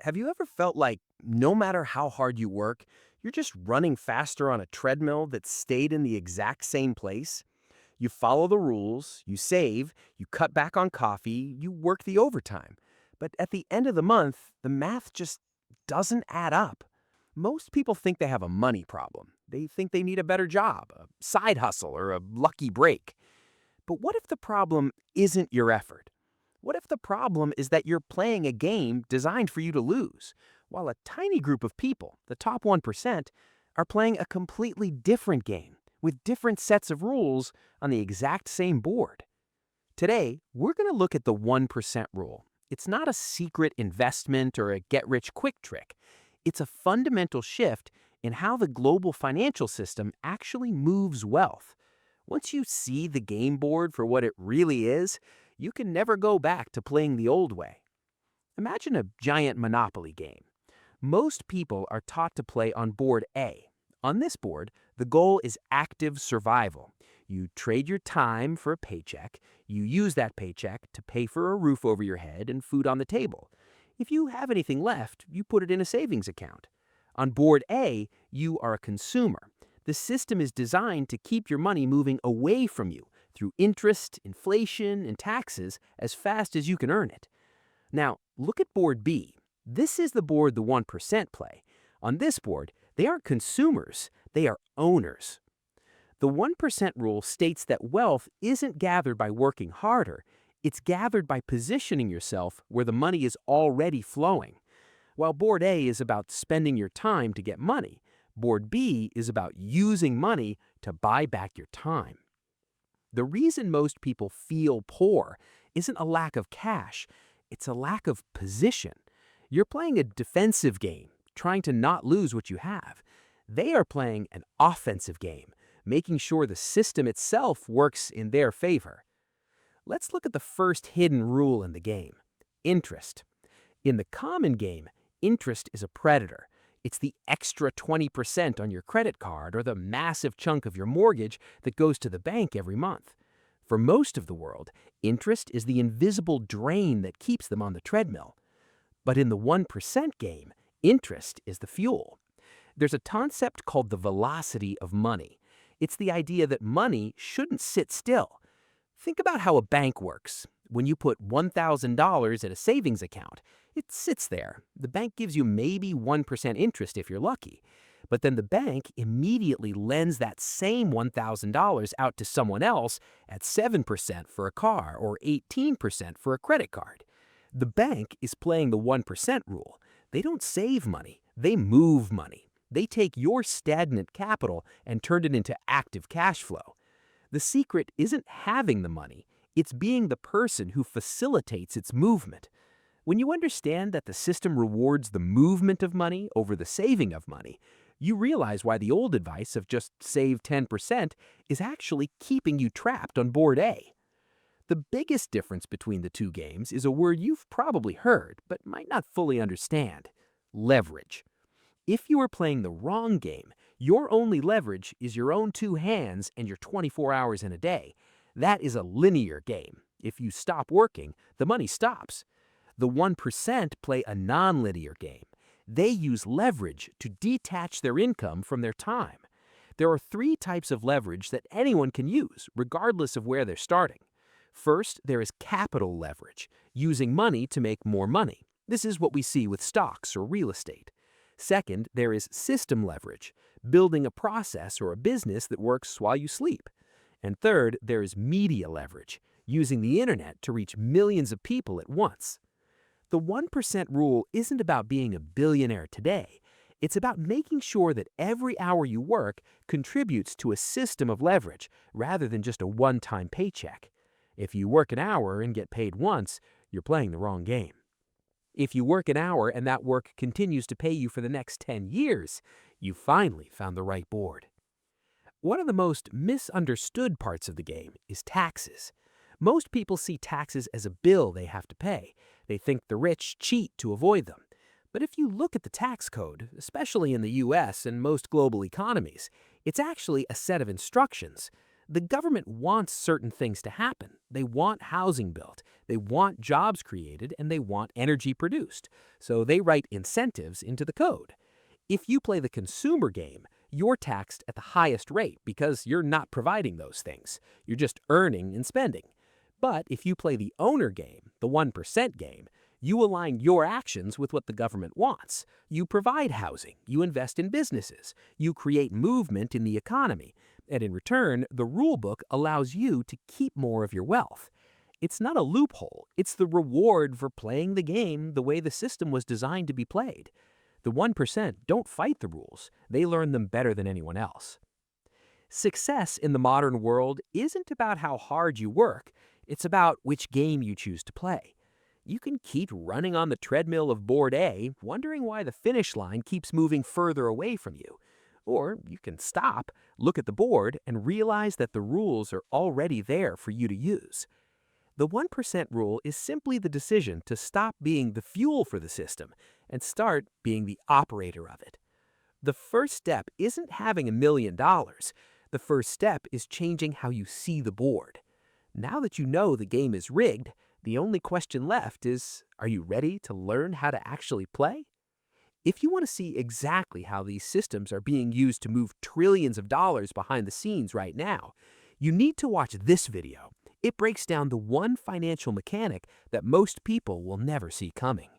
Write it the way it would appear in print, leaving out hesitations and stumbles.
Have you ever felt like no matter how hard you work, you're just running faster on a treadmill that stayed in the exact same place? You follow the rules, you save, you cut back on coffee, you work the overtime. But at the end of the month, the math just doesn't add up. Most people think they have a money problem. They think they need a better job, a side hustle, or a lucky break. But what if the problem isn't your effort? What if the problem is that you're playing a game designed for you to lose, while a tiny group of people, the top 1%, are playing a completely different game with different sets of rules on the exact same board? Today, we're going to look at the 1% rule. It's not a secret investment or a get rich quick trick. It's a fundamental shift in how the global financial system actually moves wealth. Once you see the game board for what it really is, you can never go back to playing the old way. Imagine a giant Monopoly game. Most people are taught to play on board A. On this board, the goal is active survival. You trade your time for a paycheck. You use that paycheck to pay for a roof over your head and food on the table. If you have anything left, you put it in a savings account. On board A, you are a consumer. The system is designed to keep your money moving away from you through interest, inflation, and taxes as fast as you can earn it. Now, look at board B. This is the board the 1% play. On this board, they aren't consumers, they are owners. The 1% rule states that wealth isn't gathered by working harder, it's gathered by positioning yourself where the money is already flowing. While board A is about spending your time to get money, board B is about using money to buy back your time. The reason most people feel poor isn't a lack of cash, it's a lack of position. You're playing a defensive game, trying to not lose what you have. They are playing an offensive game, making sure the system itself works in their favor. Let's look at the first hidden rule in the game: interest. In the common game, interest is a predator. It's the extra 20% on your credit card or the massive chunk of your mortgage that goes to the bank every month. For most of the world, interest is the invisible drain that keeps them on the treadmill. But in the 1% game, interest is the fuel. There's a concept called the velocity of money. It's the idea that money shouldn't sit still. Think about how a bank works. When you put $1,000 in a savings account, it sits there. The bank gives you maybe 1% interest if you're lucky. But then the bank immediately lends that same $1,000 out to someone else at 7% for a car or 18% for a credit card. The bank is playing the 1% rule. They don't save money, they move money. They take your stagnant capital and turn it into active cash flow. The secret isn't having the money, it's being the person who facilitates its movement. When you understand that the system rewards the movement of money over the saving of money, you realize why the old advice of just save 10% is actually keeping you trapped on board A. The biggest difference between the two games is a word you've probably heard but might not fully understand: leverage. If you are playing the wrong game, your only leverage is your own two hands and your 24 hours in a day. That is a linear game. If you stop working, the money stops. The 1% play a non-linear game. They use leverage to detach their income from their time. There are three types of leverage that anyone can use, regardless of where they're starting. First, there is capital leverage, using money to make more money. This is what we see with stocks or real estate. Second, there is system leverage, building a process or a business that works while you sleep. And third, there is media leverage, using the internet to reach millions of people at once. The 1% rule isn't about being a billionaire today. It's about making sure that every hour you work contributes to a system of leverage rather than just a one-time paycheck. If you work an hour and get paid once, you're playing the wrong game. If you work an hour and that work continues to pay you for the next 10 years, you finally found the right board. One of the most misunderstood parts of the game is taxes. Most people see taxes as a bill they have to pay. They think the rich cheat to avoid them. But if you look at the tax code, especially in the US and most global economies, it's actually a set of instructions. The government wants certain things to happen. They want housing built, they want jobs created, and they want energy produced. So they write incentives into the code. If you play the consumer game, you're taxed at the highest rate because you're not providing those things. You're just earning and spending. But if you play the owner game, the 1% game, you align your actions with what the government wants. You provide housing, you invest in businesses, you create movement in the economy, and in return, the rulebook allows you to keep more of your wealth. It's not a loophole, it's the reward for playing the game the way the system was designed to be played. The 1% don't fight the rules, they learn them better than anyone else. Success in the modern world isn't about how hard you work, it's about which game you choose to play. You can keep running on the treadmill of board A, wondering why the finish line keeps moving further away from you. Or you can stop, look at the board, and realize that the rules are already there for you to use. The 1% rule is simply the decision to stop being the fuel for the system and start being the operator of it. The first step isn't having $1 million. The first step is changing how you see the board. Now that you know the game is rigged, the only question left is, are you ready to learn how to actually play? If you want to see exactly how these systems are being used to move trillions of dollars behind the scenes right now, you need to watch this video. It breaks down the one financial mechanic that most people will never see coming.